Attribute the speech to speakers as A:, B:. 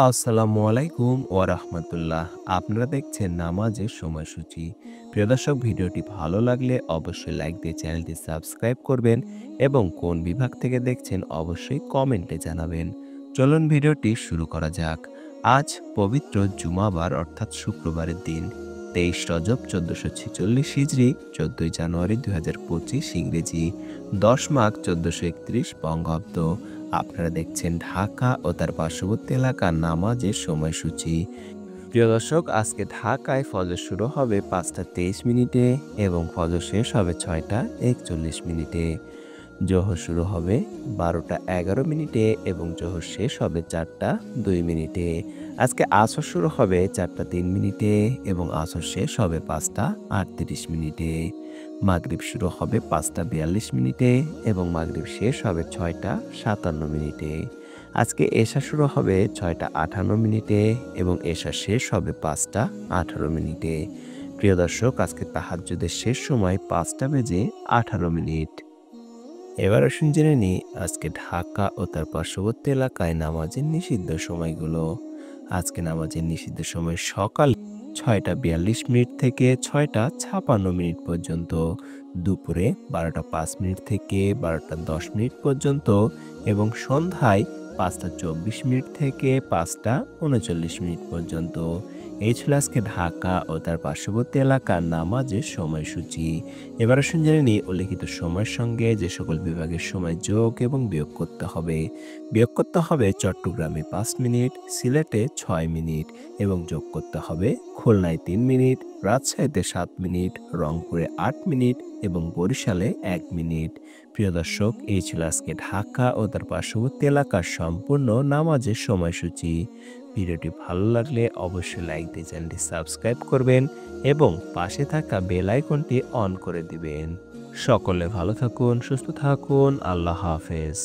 A: আসসালামু আলাইকুম ওয়া রাহমাতুল্লাহ। আপনারা দেখছেন নামাজের সময়সূচি। প্রিয় দর্শক, ভিডিওটি ভালো লাগলে অবশ্যই লাইক দিয়ে চ্যানেলটি সাবস্ক্রাইব করবেন এবং কোন বিভাগ থেকে দেখছেন অবশ্যই কমেন্টে জানাবেন। চলুন ভিডিওটি শুরু করা যাক। আজ পবিত্র জুমাবার অর্থাৎ শুক্রবারের দিন 23 রজব 1446 হিজরি, 14 জানুয়ারি 2025 ইংরেজি, 10 মাঘ 1431 বঙ্গাব্দ। আপনারা দেখছেন ঢাকা ও তার পার্শ্ববর্তী এলাকার নামাজের সময়সূচি। প্রিয় দর্শক, আজকে ঢাকায় ফজর শুরু হবে 5টা 23 মিনিটে এবং ফজর শেষ হবে 6টা 41 মিনিটে। জোহর শুরু হবে 12টা 11 মিনিটে এবং জোহর শেষ হবে 4টা 2 মিনিটে। আজকে আসর শুরু হবে 4টা 3 মিনিটে এবং আসর শেষ হবে 5টা 38 মিনিটে। মাগরিব শুরু হবে 5টা 42 মিনিটে এবং মাগরিব শেষ হবে 6টা 57 মিনিটে। আজকে এশা শুরু হবে 6টা 58 মিনিটে এবং এশা শেষ হবে 5টা 18 মিনিটে। প্রিয় দর্শক, আজকে তাহাজ্জুদের শেষ সময় 5টা বেজে 18 মিনিট। এবার আসুন জেনে নিই আজকে ঢাকা ও তার পার্শ্ববর্তী এলাকায় নামাজের নিষিদ্ধ সময়গুলো। আজকে নামাজের নিষিদ্ধ সময় সকাল 6টা 42 মিনিট থেকে 6টা 56 মিনিট পর্যন্ত, দুপুরে 12টা 5 মিনিট থেকে 12টা 10 মিনিট পর্যন্ত এবং সন্ধ্যায় 5টা 24 মিনিট থেকে 5টা 39 মিনিট পর্যন্ত। এই ছিল আজকে ঢাকা ও তার পার্শ্ববর্তী এলাকার নামাজের সময়সূচি। এবার আসুন জেনে নিই উল্লিখিত সময়ের সঙ্গে যে সকল বিভাগের সময় যোগ এবং বিয়োগ করতে হবে। বিয়োগ করতে হবে চট্টগ্রামে 5 মিনিট, সিলেটে 6 মিনিট এবং যোগ করতে হবে খুলনায় 3 মিনিট, রাজশাহীতে 7 মিনিট, রংপুরে 8 মিনিট এবং বরিশালে 1 মিনিট। প্রিয় দর্শক, এই ছিল আজকে ঢাকা ও তার পার্শ্ববর্তী এলাকার সম্পূর্ণ নামাজের সময়সূচি। ভিডিওটি ভালো লাগলে অবশ্যই লাইক দিয়ে চ্যানেলটি সাবস্ক্রাইব করবেন এবং পাশে থাকা বেল আইকনটি অন করে দিবেন। সকলে ভালো থাকুন, সুস্থ থাকুন। আল্লাহ হাফেজ।